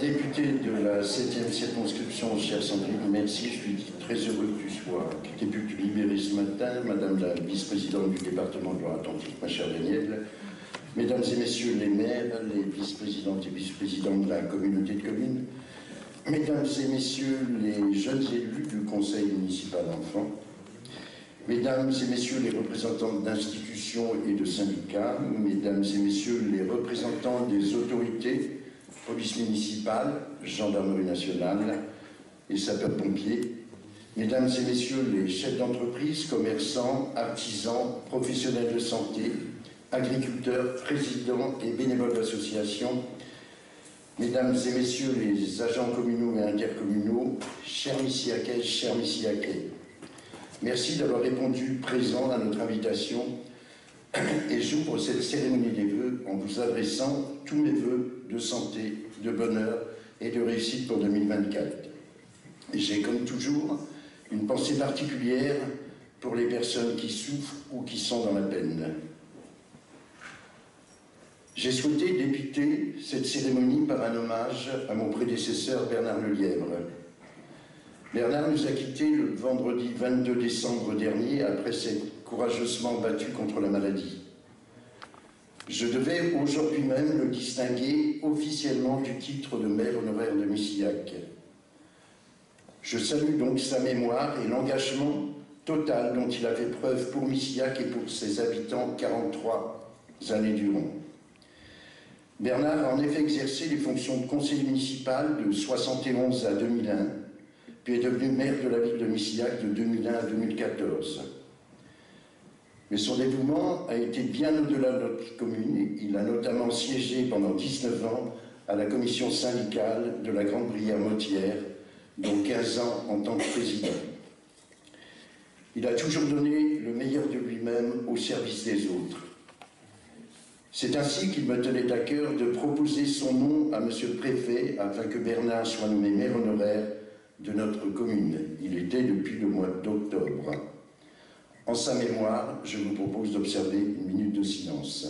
députée de la 7e circonscription, chère Sandrine, merci, je suis très heureux que tu sois, que tu aies pu te libérer ce matin, Madame la vice-présidente du département de Loire-Atlantique, ma chère Danielle, Mesdames et Messieurs les maires, les vice-présidentes et vice-présidents de la communauté de communes, Mesdames et Messieurs les jeunes élus du Conseil municipal d'enfants, Mesdames et Messieurs les représentants d'institutions et de syndicats, Mesdames et Messieurs les représentants des autorités, police municipale, gendarmerie nationale et sapeurs-pompiers, Mesdames et Messieurs les chefs d'entreprise, commerçants, artisans, professionnels de santé, agriculteurs, présidents et bénévoles d'associations, Mesdames et Messieurs les agents communaux et intercommunaux, chers Missillaquaises, chers Missillaquais, merci d'avoir répondu présent à notre invitation et j'ouvre cette cérémonie des vœux en vous adressant tous mes vœux de santé, de bonheur et de réussite pour 2024. J'ai comme toujours une pensée particulière pour les personnes qui souffrent ou qui sont dans la peine. J'ai souhaité débuter cette cérémonie par un hommage à mon prédécesseur Bernard Lelièvre. Bernard nous a quittés le vendredi 22 décembre dernier après s'être courageusement battu contre la maladie. Je devais aujourd'hui même le distinguer officiellement du titre de maire honoraire de Missillac. Je salue donc sa mémoire et l'engagement total dont il a fait preuve pour Missillac et pour ses habitants 43 années durant. Bernard a en effet exercé les fonctions de conseiller municipal de 1971 à 2001, puis est devenu maire de la ville de Missillac de 2001 à 2014. Mais son dévouement a été bien au-delà de notre commune. Il a notamment siégé pendant 19 ans à la commission syndicale de la Grande Brière Motière, dont 15 ans en tant que président. Il a toujours donné le meilleur de lui-même au service des autres. C'est ainsi qu'il me tenait à cœur de proposer son nom à Monsieur le Préfet afin que Bernard soit nommé maire honoraire de notre commune. Il était depuis le mois d'octobre. En sa mémoire, je vous propose d'observer une minute de silence.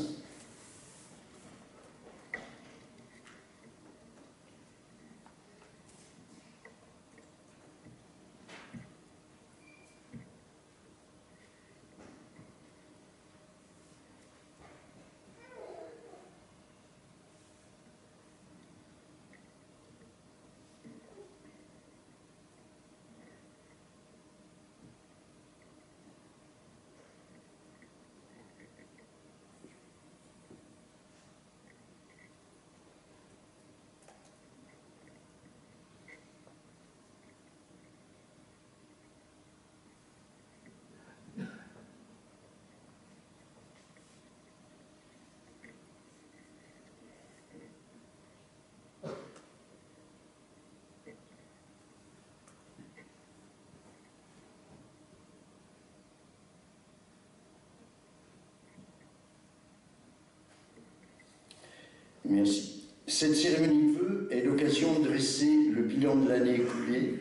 Merci. Cette cérémonie de vœux est l'occasion de dresser le bilan de l'année écoulée,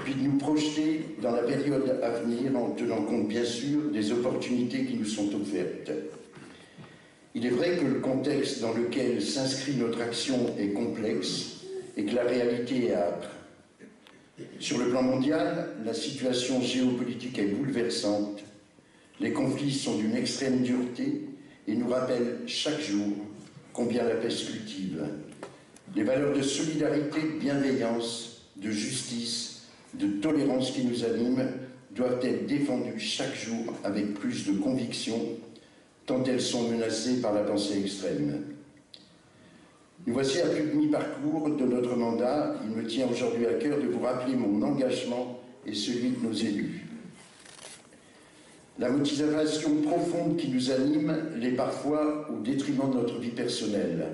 puis de nous projeter dans la période à venir en tenant compte bien sûr des opportunités qui nous sont offertes. Il est vrai que le contexte dans lequel s'inscrit notre action est complexe et que la réalité est âpre. Sur le plan mondial, la situation géopolitique est bouleversante, les conflits sont d'une extrême dureté et nous rappellent chaque jour combien la peste cultive. Les valeurs de solidarité, de bienveillance, de justice, de tolérance qui nous animent doivent être défendues chaque jour avec plus de conviction, tant elles sont menacées par la pensée extrême. Nous voici à plus de mi-parcours de notre mandat. Il me tient aujourd'hui à cœur de vous rappeler mon engagement et celui de nos élus. La motivation profonde qui nous anime l'est parfois au détriment de notre vie personnelle.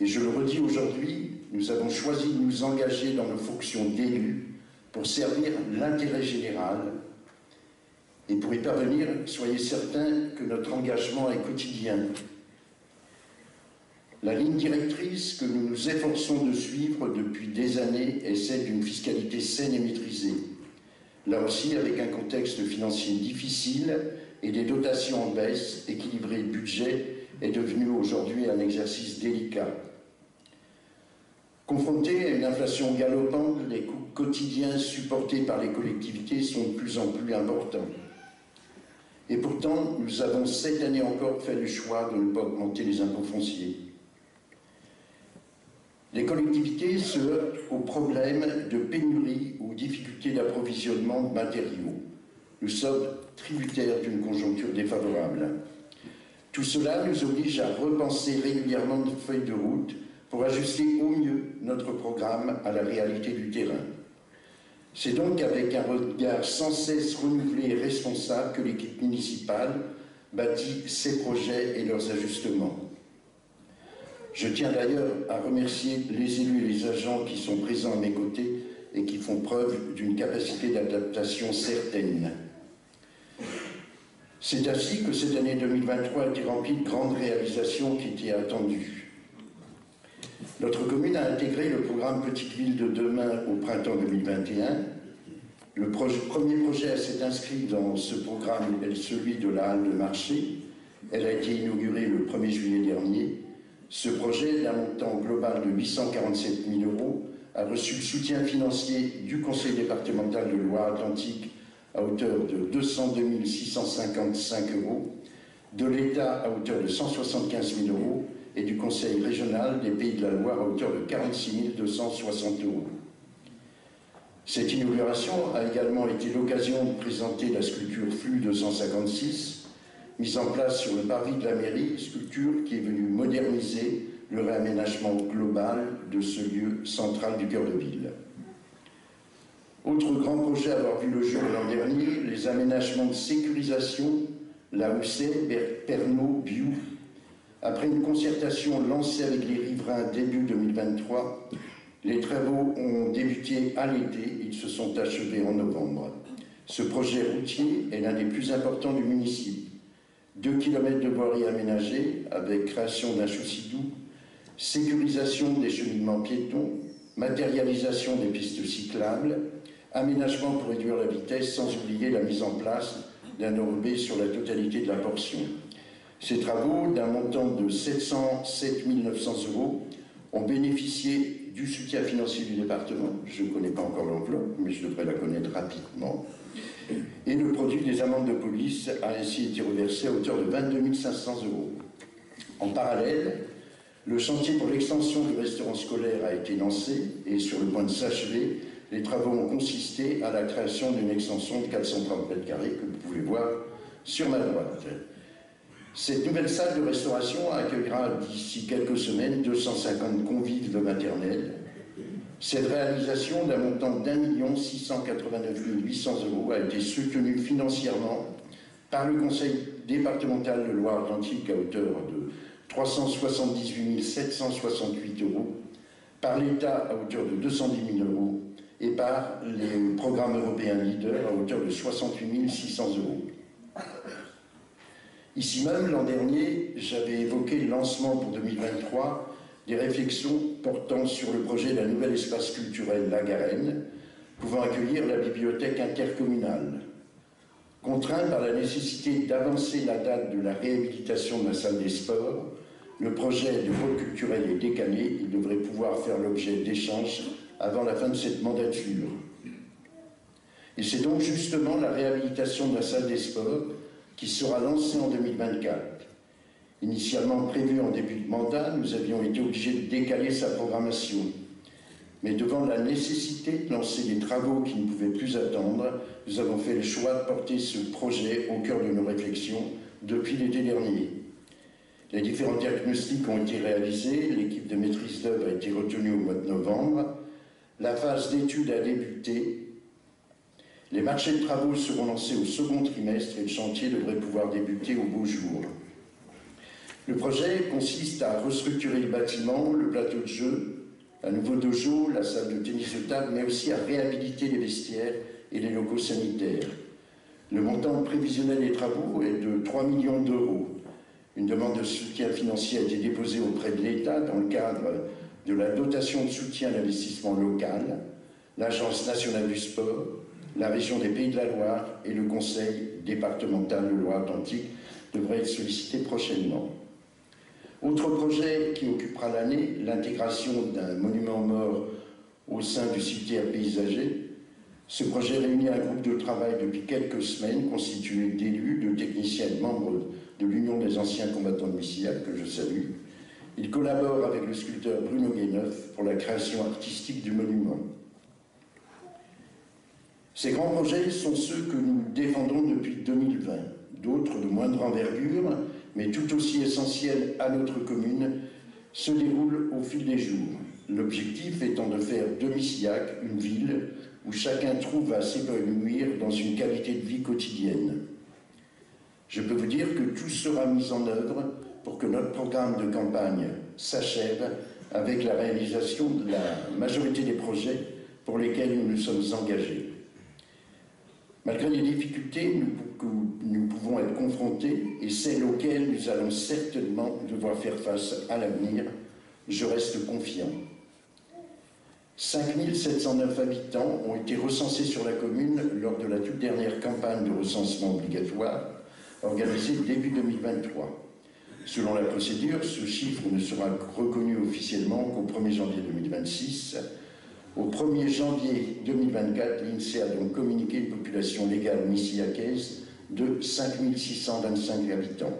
Et je le redis aujourd'hui, nous avons choisi de nous engager dans nos fonctions d'élus pour servir l'intérêt général. Et pour y parvenir, soyez certains que notre engagement est quotidien. La ligne directrice que nous nous efforçons de suivre depuis des années est celle d'une fiscalité saine et maîtrisée. Là aussi, avec un contexte financier difficile et des dotations en baisse, équilibrer le budget est devenu aujourd'hui un exercice délicat. Confrontés à une inflation galopante, les coûts quotidiens supportés par les collectivités sont de plus en plus importants. Et pourtant, nous avons cette année encore fait le choix de ne pas augmenter les impôts fonciers. Les collectivités se heurtent aux problèmes de pénurie ou difficultés d'approvisionnement de matériaux. Nous sommes tributaires d'une conjoncture défavorable. Tout cela nous oblige à repenser régulièrement notre feuille de route pour ajuster au mieux notre programme à la réalité du terrain. C'est donc avec un regard sans cesse renouvelé et responsable que l'équipe municipale bâtit ses projets et leurs ajustements. Je tiens d'ailleurs à remercier les élus et les agents qui sont présents à mes côtés et qui font preuve d'une capacité d'adaptation certaine. C'est ainsi que cette année 2023 a été remplie de grandes réalisations qui étaient attendues. Notre commune a intégré le programme Petite Ville de demain au printemps 2021. Le premier projet à s'être inscrit dans ce programme est celui de la halle de marché. Elle a été inaugurée le 1er juillet dernier. Ce projet, d'un montant global de 847 000 €, a reçu le soutien financier du Conseil départemental de Loire-Atlantique à hauteur de 202 655 €, de l'État à hauteur de 175 000 € et du Conseil régional des Pays de la Loire à hauteur de 46 260 €. Cette inauguration a également été l'occasion de présenter la sculpture Flux 256, mise en place sur le parvis de la mairie, sculpture qui est venue moderniser le réaménagement global de ce lieu central du cœur de ville. Autre grand projet à avoir vu le jour l'an dernier, les aménagements de sécurisation, La Houssaye, Pernod, Biou. Après une concertation lancée avec les riverains début 2023, les travaux ont débuté à l'été, ils se sont achevés en novembre. Ce projet routier est l'un des plus importants du municipal. 2 km de voirie aménagée avec création d'un chaussée-doux, sécurisation des cheminements piétons, matérialisation des pistes cyclables, aménagement pour réduire la vitesse sans oublier la mise en place d'un ORB sur la totalité de la portion. Ces travaux, d'un montant de 707 900 € ont bénéficié du soutien financier du département. Je ne connais pas encore l'enveloppe, mais je devrais la connaître rapidement. Et le produit des amendes de police a ainsi été reversé à hauteur de 22 500 €. En parallèle, le chantier pour l'extension du restaurant scolaire a été lancé et sur le point de s'achever, les travaux ont consisté à la création d'une extension de 430 m² que vous pouvez voir sur ma droite. Cette nouvelle salle de restauration accueillera d'ici quelques semaines 250 convives de maternelle. Cette réalisation d'un montant d'1 689 800 € a été soutenue financièrement par le Conseil départemental de Loire-Atlantique à hauteur de 378 768 €, par l'État à hauteur de 210 000 € et par les programmes européens leaders à hauteur de 68 600 €. Ici même, l'an dernier, j'avais évoqué le lancement pour 2023 des réflexions portant sur le projet d'un nouvel espace culturel La Garenne, pouvant accueillir la bibliothèque intercommunale. Contraint par la nécessité d'avancer la date de la réhabilitation de la salle des sports, le projet de pôle culturel est décalé, il devrait pouvoir faire l'objet d'échanges avant la fin de cette mandature. Et c'est donc justement la réhabilitation de la salle des sports qui sera lancée en 2024. Initialement prévue en début de mandat, nous avions été obligés de décaler sa programmation. Mais devant la nécessité de lancer des travaux qui ne pouvaient plus attendre, nous avons fait le choix de porter ce projet au cœur de nos réflexions depuis l'été dernier. Les différents diagnostics ont été réalisés, l'équipe de maîtrise d'œuvre a été retenue au mois de novembre, la phase d'étude a débuté, les marchés de travaux seront lancés au second trimestre et le chantier devrait pouvoir débuter au beau jour. Le projet consiste à restructurer le bâtiment, le plateau de jeu, un nouveau dojo, la salle de tennis de table, mais aussi à réhabiliter les vestiaires et les locaux sanitaires. Le montant prévisionnel des travaux est de 3 millions d'euros. Une demande de soutien financier a été déposée auprès de l'État dans le cadre de la dotation de soutien à l'investissement local, l'Agence nationale du sport, la région des Pays de la Loire et le Conseil départemental de Loire-Atlantique devraient être sollicités prochainement. Autre projet qui occupera l'année, l'intégration d'un monument mort au sein du cimetière paysager. Ce projet réunit un groupe de travail depuis quelques semaines constitué d'élus, de techniciens et de membres de l'Union des anciens combattants de Missillac, que je salue. Il collabore avec le sculpteur Bruno Guéneuf pour la création artistique du monument. Ces grands projets sont ceux que nous défendons depuis 2020. D'autres de moindre envergure, mais tout aussi essentiels à notre commune, se déroulent au fil des jours. L'objectif étant de faire de Missillac une ville où chacun trouve à s'épanouir dans une qualité de vie quotidienne. Je peux vous dire que tout sera mis en œuvre pour que notre programme de campagne s'achève avec la réalisation de la majorité des projets pour lesquels nous nous sommes engagés. Malgré les difficultés que nous pouvons être confrontés et celles auxquelles nous allons certainement devoir faire face à l'avenir, je reste confiant. 5 709 habitants ont été recensés sur la commune lors de la toute dernière campagne de recensement obligatoire organisée début 2023. Selon la procédure, ce chiffre ne sera reconnu officiellement qu'au 1er janvier 2026. Au 1er janvier 2024, l'INSEE a donc communiqué une population légale missillacaise de 5 625 habitants.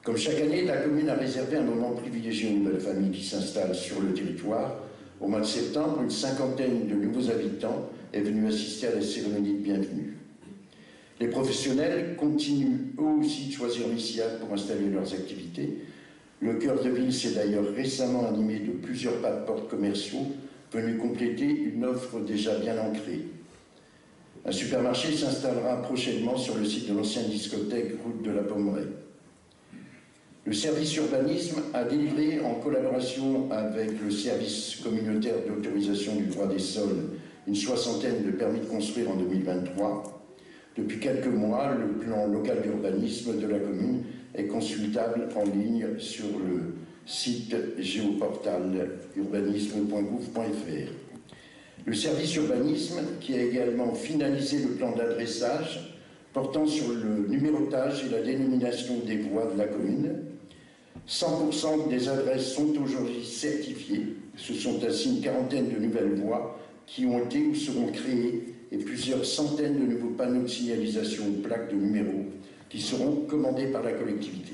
Comme chaque année, la commune a réservé un moment privilégié aux nouvelles familles qui s'installent sur le territoire. Au mois de septembre, une cinquantaine de nouveaux habitants est venue assister à la cérémonie de bienvenue. Les professionnels continuent eux aussi de choisir Missillac pour installer leurs activités. Le cœur de ville s'est d'ailleurs récemment animé de plusieurs pas-de-porte commerciaux venus compléter une offre déjà bien ancrée. Un supermarché s'installera prochainement sur le site de l'ancienne discothèque route de la Pommeraye. Le service urbanisme a délivré, en collaboration avec le service communautaire d'autorisation du droit des sols, une soixantaine de permis de construire en 2023. Depuis quelques mois, le plan local d'urbanisme de la commune est consultable en ligne sur le site géoportal urbanisme.gouv.fr. Le service urbanisme, qui a également finalisé le plan d'adressage portant sur le numérotage et la dénomination des voies de la commune. 100% des adresses sont aujourd'hui certifiées. Ce sont ainsi une quarantaine de nouvelles voies qui ont été ou seront créées et plusieurs centaines de nouveaux panneaux de signalisation ou plaques de numéros qui seront commandés par la collectivité.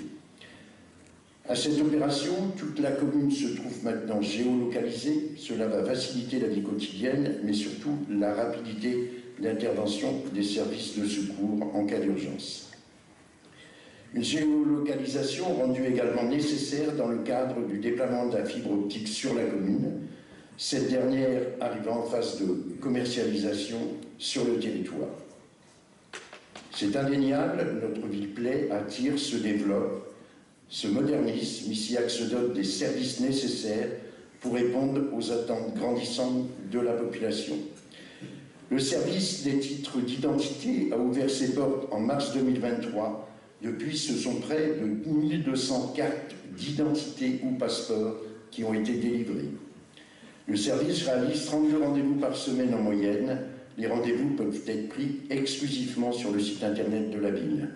À cette opération, toute la commune se trouve maintenant géolocalisée. Cela va faciliter la vie quotidienne, mais surtout la rapidité d'intervention des services de secours en cas d'urgence. Une géolocalisation rendue également nécessaire dans le cadre du déploiement de la fibre optique sur la commune, cette dernière arrivant en phase de commercialisation sur le territoire. C'est indéniable, notre ville plaît, attire, se développe, se modernise. Missillac se dote des services nécessaires pour répondre aux attentes grandissantes de la population. Le service des titres d'identité a ouvert ses portes en mars 2023. Depuis, ce sont près de 1200 cartes d'identité ou passeports qui ont été délivrés. Le service réalise 32 rendez-vous par semaine en moyenne. Les rendez-vous peuvent être pris exclusivement sur le site internet de la ville.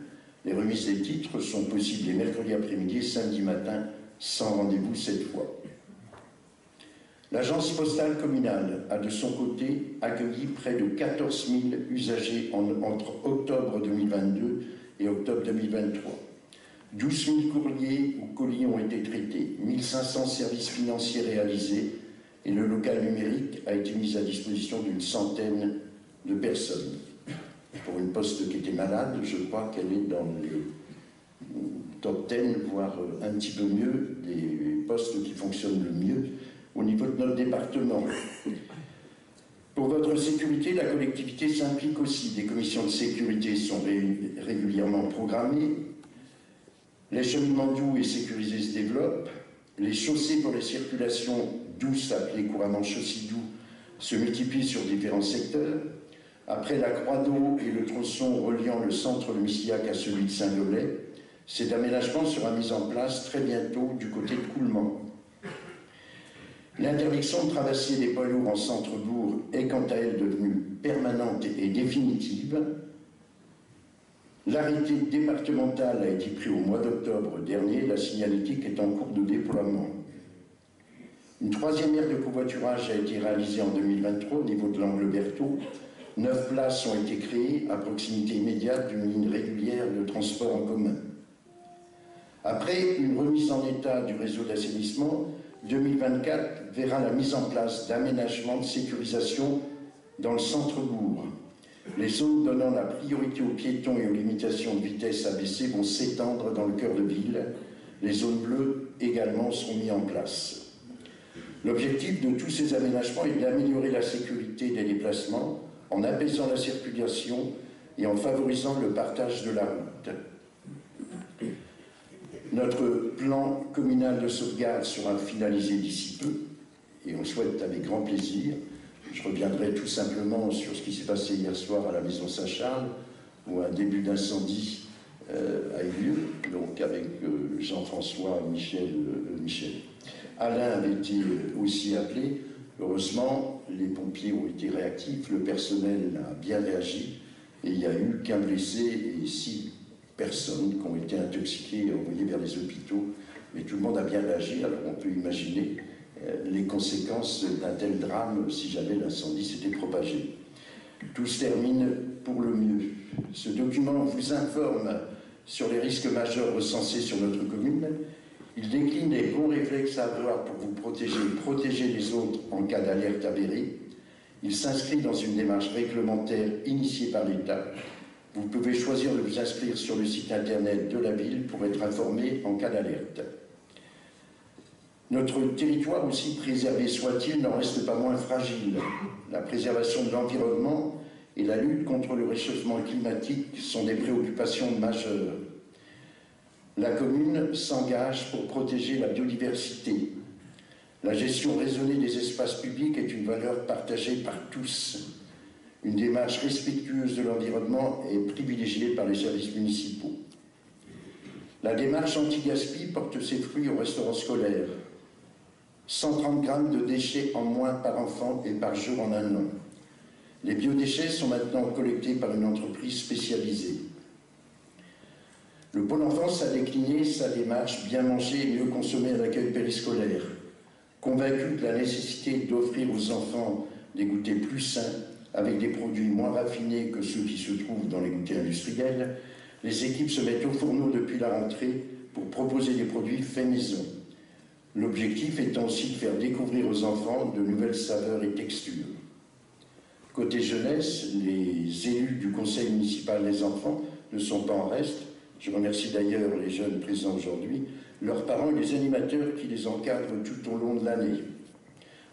Les remises des titres sont possibles les mercredis après-midi et samedi matin, sans rendez-vous cette fois. L'agence postale communale a de son côté accueilli près de 14 000 usagers entre octobre 2022 et octobre 2023. 12 000 courriers ou colis ont été traités, 1500 services financiers réalisés et le local numérique a été mis à disposition d'une centaine de personnes. Pour une poste qui était malade, je crois qu'elle est dans le top 10, voire un petit peu mieux, des postes qui fonctionnent le mieux au niveau de notre département. Pour votre sécurité, la collectivité s'implique aussi. Des commissions de sécurité sont régulièrement programmées. Les cheminements doux et sécurisés se développent. Les chaussées pour les circulations douces, appelées couramment chaussées doux, se multiplient sur différents secteurs. Après la Croix d'Eau et le tronçon reliant le centre de Missillac à celui de Saint-Dolay, cet aménagement sera mis en place très bientôt du côté de Coulemont. L'interdiction de traverser les poids lourds en centre-bourg est quant à elle devenue permanente et définitive. L'arrêté départemental a été pris au mois d'octobre dernier, la signalétique est en cours de déploiement. Une troisième aire de covoiturage a été réalisée en 2023 au niveau de l'angle Berthaud. 9 places ont été créées à proximité immédiate d'une ligne régulière de transport en commun. Après une remise en état du réseau d'assainissement, 2024 verra la mise en place d'aménagements de sécurisation dans le centre-bourg. Les zones donnant la priorité aux piétons et aux limitations de vitesse abaissées vont s'étendre dans le cœur de ville. Les zones bleues également seront mises en place. L'objectif de tous ces aménagements est d'améliorer la sécurité des déplacements en apaisant la circulation et en favorisant le partage de la route. Notre plan communal de sauvegarde sera finalisé d'ici peu et on le souhaite avec grand plaisir. Je reviendrai tout simplement sur ce qui s'est passé hier soir à la maison Saint-Charles où un début d'incendie a eu lieu, donc avec Jean-François et Michel. Alain avait été aussi appelé. Heureusement, les pompiers ont été réactifs, le personnel a bien réagi et il n'y a eu qu'un blessé et 6 personnes qui ont été intoxiquées et envoyées vers les hôpitaux. Mais tout le monde a bien réagi, alors on peut imaginer les conséquences d'un tel drame si jamais l'incendie s'était propagé. Tout se termine pour le mieux. Ce document vous informe sur les risques majeurs recensés sur notre commune. Il décline les bons réflexes à avoir pour vous protéger et protéger les autres en cas d'alerte avérée. Il s'inscrit dans une démarche réglementaire initiée par l'État. Vous pouvez choisir de vous inscrire sur le site internet de la ville pour être informé en cas d'alerte. Notre territoire, aussi préservé soit-il, n'en reste pas moins fragile. La préservation de l'environnement et la lutte contre le réchauffement climatique sont des préoccupations majeures. La commune s'engage pour protéger la biodiversité. La gestion raisonnée des espaces publics est une valeur partagée par tous. Une démarche respectueuse de l'environnement est privilégiée par les services municipaux. La démarche anti-gaspi porte ses fruits au restaurant scolaire. 130 grammes de déchets en moins par enfant et par jour en un an. Les biodéchets sont maintenant collectés par une entreprise spécialisée. Le Pôle Enfance a décliné sa démarche bien manger et mieux consommer à l'accueil périscolaire. Convaincu de la nécessité d'offrir aux enfants des goûters plus sains, avec des produits moins raffinés que ceux qui se trouvent dans les goûters industriels, les équipes se mettent au fourneau depuis la rentrée pour proposer des produits faits maison. L'objectif étant aussi de faire découvrir aux enfants de nouvelles saveurs et textures. Côté jeunesse, les élus du conseil municipal des enfants ne sont pas en reste. Je remercie d'ailleurs les jeunes présents aujourd'hui, leurs parents et les animateurs qui les encadrent tout au long de l'année.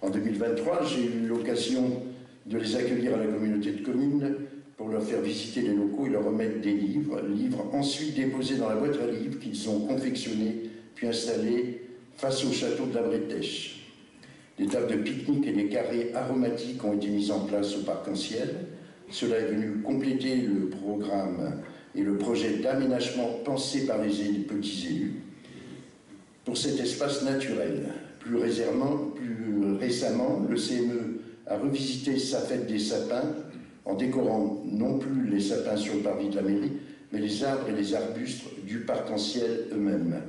En 2023, j'ai eu l'occasion de les accueillir à la communauté de communes pour leur faire visiter les locaux et leur remettre des livres ensuite déposés dans la boîte à livres qu'ils ont confectionnés puis installés face au château de la Bretèche. Des tables de pique-nique et des carrés aromatiques ont été mis en place au parc Anciel. Cela est venu compléter le programme et le projet d'aménagement pensé par les petits élus pour cet espace naturel. Plus récemment, le CME a revisité sa fête des sapins en décorant non plus les sapins sur le parvis de la mairie, mais les arbres et les arbustes du parc Anciel eux-mêmes.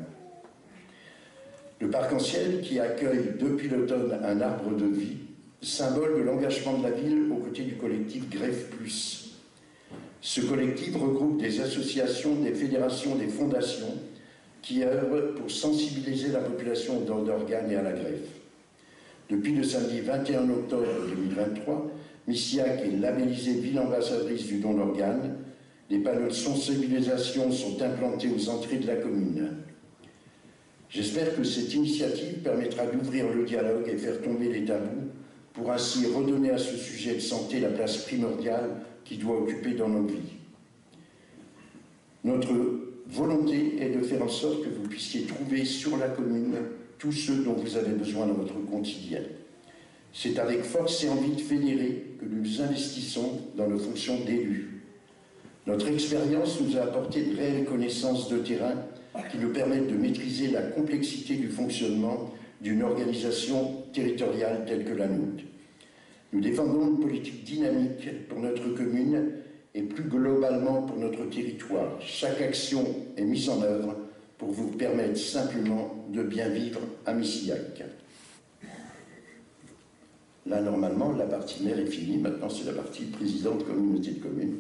Le parc Anciel, qui accueille depuis l'automne un arbre de vie, symbole de l'engagement de la ville aux côtés du collectif Greffe Plus. Ce collectif regroupe des associations, des fédérations, des fondations qui œuvrent pour sensibiliser la population au don d'organes et à la greffe. Depuis le samedi 21 octobre 2023, Missillac est labellisée ville ambassadrice du don d'organes. Des panneaux de sensibilisation sont implantés aux entrées de la commune. J'espère que cette initiative permettra d'ouvrir le dialogue et faire tomber les tabous pour ainsi redonner à ce sujet de santé la place primordiale qu'il doit occuper dans nos vies. Notre volonté est de faire en sorte que vous puissiez trouver sur la commune tous ceux dont vous avez besoin dans votre quotidien. C'est avec force et envie de fédérer que nous nous investissons dans nos fonctions d'élus. Notre expérience nous a apporté de réelles connaissances de terrain qui nous permettent de maîtriser la complexité du fonctionnement d'une organisation territoriale telle que la nôtre. Nous défendons une politique dynamique pour notre commune et plus globalement pour notre territoire. Chaque action est mise en œuvre pour vous permettre simplement de bien vivre à Missillac. Là, normalement, la partie maire est finie. Maintenant, c'est la partie président de communauté de communes.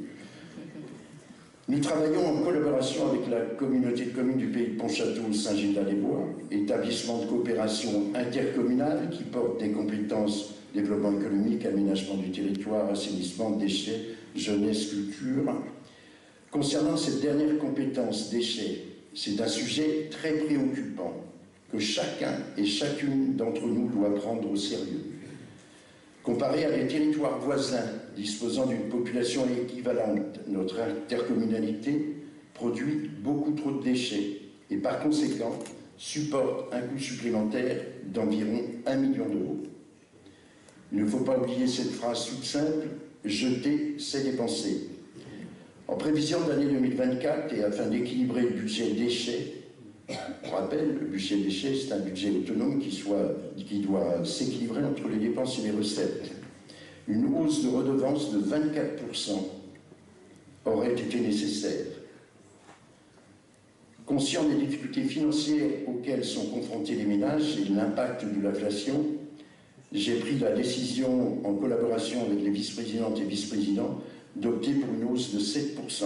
Nous travaillons en collaboration avec la communauté de communes du pays de Pontchâteau-Saint-Gildas-les-Bois, établissement de coopération intercommunale qui porte des compétences développement économique, aménagement du territoire, assainissement, déchets, jeunesse, culture. Concernant cette dernière compétence, déchets, c'est un sujet très préoccupant que chacun et chacune d'entre nous doit prendre au sérieux. Comparé à des territoires voisins disposant d'une population équivalente, notre intercommunalité produit beaucoup trop de déchets et par conséquent supporte un coût supplémentaire d'environ 1 million d'euros. Il ne faut pas oublier cette phrase toute simple, jeter, c'est dépenser. En prévision de l'année 2024 et afin d'équilibrer le budget déchets, on rappelle, le budget déchets, c'est un budget autonome qui doit s'équilibrer entre les dépenses et les recettes. Une hausse de redevance de 24% aurait été nécessaire. Conscient des difficultés financières auxquelles sont confrontés les ménages et l'impact de l'inflation, j'ai pris la décision, en collaboration avec les vice-présidentes et vice-présidents, d'opter pour une hausse de 7%.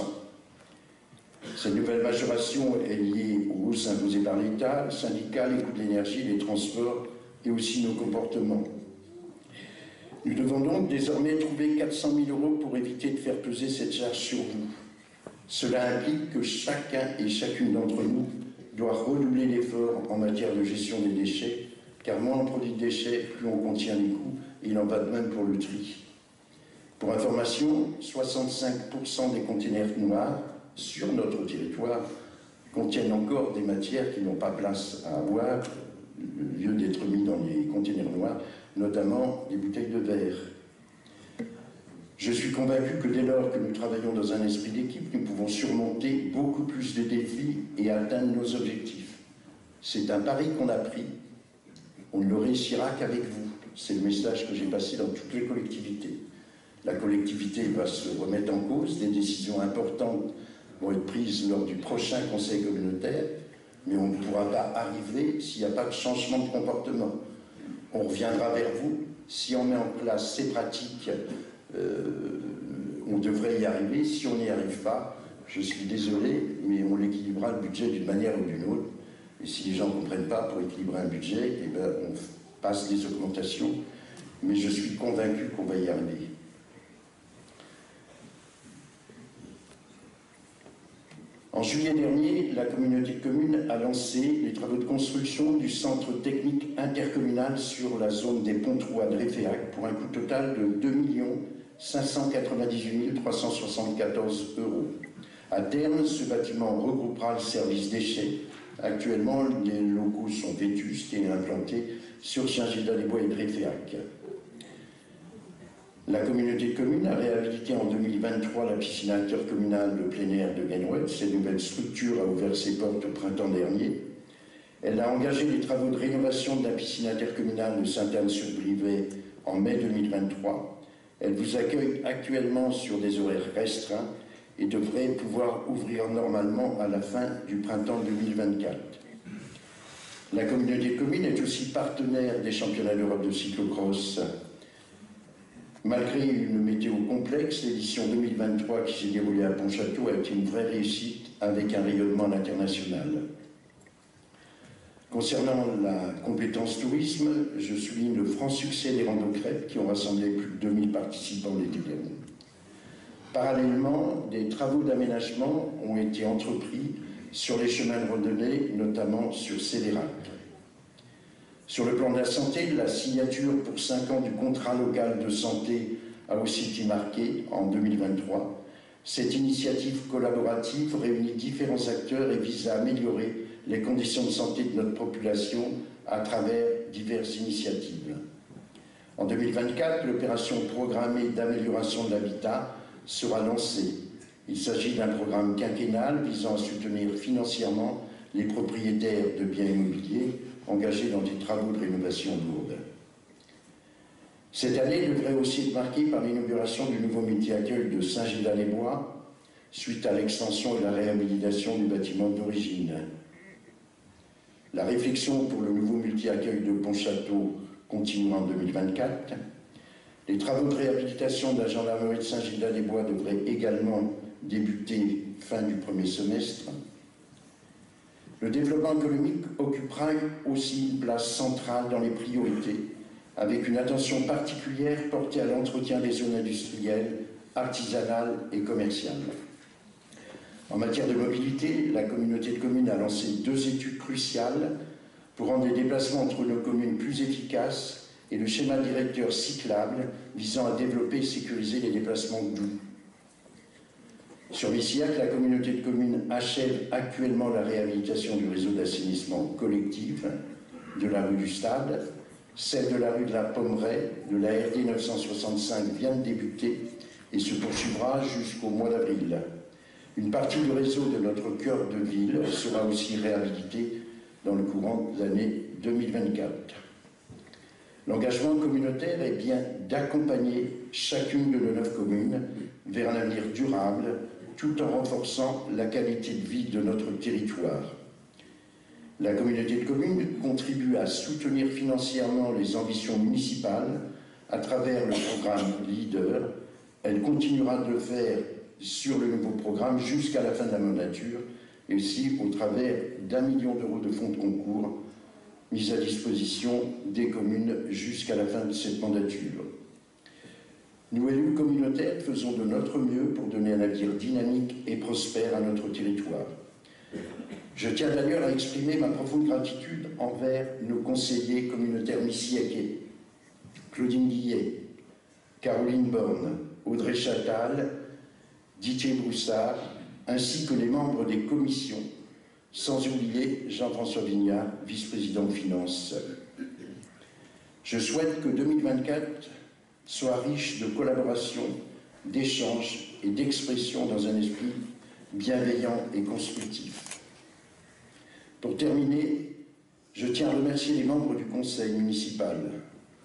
Cette nouvelle majoration est liée aux hausses imposées par l'État, le syndicat, les coûts de l'énergie, les transports et aussi nos comportements. Nous devons donc désormais trouver 400 000 € pour éviter de faire peser cette charge sur vous. Cela implique que chacun et chacune d'entre nous doit redoubler l'effort en matière de gestion des déchets, car moins on produit de déchets, plus on contient les coûts, et il en va de même pour le tri. Pour information, 65% des containers noirs sur notre territoire contiennent encore des matières qui n'ont pas place à avoir, au lieu d'être mis dans les containers noirs, notamment les bouteilles de verre. Je suis convaincu que dès lors que nous travaillons dans un esprit d'équipe, nous pouvons surmonter beaucoup plus de défis et atteindre nos objectifs. C'est un pari qu'on a pris. On ne le réussira qu'avec vous. C'est le message que j'ai passé dans toutes les collectivités. La collectivité va se remettre en cause, des décisions importantes vont être prises lors du prochain conseil communautaire, mais on ne pourra pas arriver s'il n'y a pas de changement de comportement. On reviendra vers vous. Si on met en place ces pratiques, on devrait y arriver. Si on n'y arrive pas, je suis désolé, mais on équilibrera le budget d'une manière ou d'une autre. Et si les gens ne comprennent pas, pour équilibrer un budget, eh bien, on passe des augmentations. Mais je suis convaincu qu'on va y arriver. En juillet dernier, la communauté de communes a lancé les travaux de construction du centre technique intercommunal sur la zone des Ponts-Trouas de Réféac pour un coût total de 2 598 374 €. À terme, ce bâtiment regroupera le service déchets. Actuellement, les locaux sont vétustes et implantés sur Saint-Gildas-les-Bois et de Réféac. La communauté de communes a réhabilité en 2023 la piscine intercommunale de plein air de Gagnouette. Cette nouvelle structure a ouvert ses portes au printemps dernier. Elle a engagé les travaux de rénovation de la piscine intercommunale de Sainte-Anne-sur-Brivet en mai 2023. Elle vous accueille actuellement sur des horaires restreints et devrait pouvoir ouvrir normalement à la fin du printemps 2024. La communauté de communes est aussi partenaire des championnats d'Europe de cyclocross. Malgré une météo complexe, l'édition 2023 qui s'est déroulée à Pontchâteau a été une vraie réussite avec un rayonnement international. Concernant la compétence tourisme, je souligne le franc succès des rando-crêpes qui ont rassemblé plus de 2000 participants l'été dernier. Parallèlement, des travaux d'aménagement ont été entrepris sur les chemins de randonnée, notamment sur Célérac. Sur le plan de la santé, la signature pour 5 ans du contrat local de santé a aussi été marquée en 2023. Cette initiative collaborative réunit différents acteurs et vise à améliorer les conditions de santé de notre population à travers diverses initiatives. En 2024, l'opération programmée d'amélioration de l'habitat sera lancée. Il s'agit d'un programme quinquennal visant à soutenir financièrement les propriétaires de biens immobiliers engagés dans des travaux de rénovation lourde. Cette année devrait aussi être marquée par l'inauguration du nouveau multi-accueil de Saint-Gildas-les-Bois, suite à l'extension et la réhabilitation du bâtiment d'origine. La réflexion pour le nouveau multi-accueil de Pontchâteau continuera en 2024. Les travaux de réhabilitation de la gendarmerie de Saint-Gildas-les-Bois devraient également débuter fin du premier semestre. Le développement économique occupera aussi une place centrale dans les priorités, avec une attention particulière portée à l'entretien des zones industrielles, artisanales et commerciales. En matière de mobilité, la communauté de communes a lancé 2 études cruciales pour rendre les déplacements entre nos communes plus efficaces et le schéma directeur cyclable visant à développer et sécuriser les déplacements doux. Sur Missillac, la communauté de communes achève actuellement la réhabilitation du réseau d'assainissement collectif de la rue du Stade. Celle de la rue de la Pommeraye, de la RD 965, vient de débuter et se poursuivra jusqu'au mois d'avril. Une partie du réseau de notre cœur de ville sera aussi réhabilitée dans le courant de l'année 2024. L'engagement communautaire est bien d'accompagner chacune de nos 9 communes vers un avenir durable, tout en renforçant la qualité de vie de notre territoire. La communauté de communes contribue à soutenir financièrement les ambitions municipales à travers le programme LEADER. Elle continuera de le faire sur le nouveau programme jusqu'à la fin de la mandature et aussi au travers d'1 million d'euros de fonds de concours mis à disposition des communes jusqu'à la fin de cette mandature. Nous, élus communautaires, faisons de notre mieux pour donner un avenir dynamique et prospère à notre territoire. Je tiens d'ailleurs à exprimer ma profonde gratitude envers nos conseillers communautaires missillaquais, Claudine Guillet, Caroline Borne, Audrey Chatal, Didier Broussard, ainsi que les membres des commissions, sans oublier Jean-François Vignard, vice-président de finances. Je souhaite que 2024 soit riche de collaboration, d'échanges et d'expression dans un esprit bienveillant et constructif. Pour terminer, je tiens à remercier les membres du conseil municipal,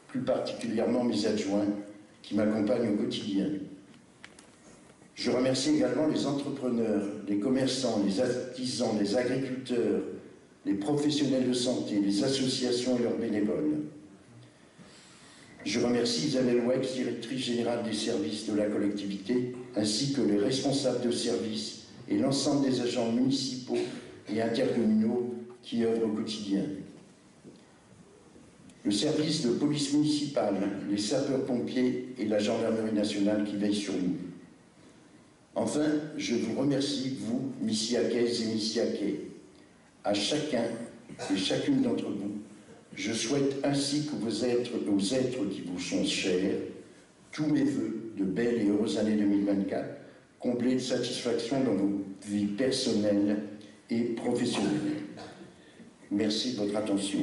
plus particulièrement mes adjoints qui m'accompagnent au quotidien. Je remercie également les entrepreneurs, les commerçants, les artisans, les agriculteurs, les professionnels de santé, les associations et leurs bénévoles. Je remercie Isabelle Wex, directrice générale des services de la collectivité, ainsi que les responsables de services et l'ensemble des agents municipaux et intercommunaux qui œuvrent au quotidien. Le service de police municipale, les sapeurs-pompiers et la gendarmerie nationale qui veillent sur nous. Enfin, je vous remercie, vous, Missillaquaises et Missillaquais. À chacun et chacune d'entre vous, je souhaite ainsi que aux êtres qui vous sont chers, tous mes vœux de belles et heureuses années 2024, comblées de satisfaction dans vos vies personnelles et professionnelles. Merci de votre attention.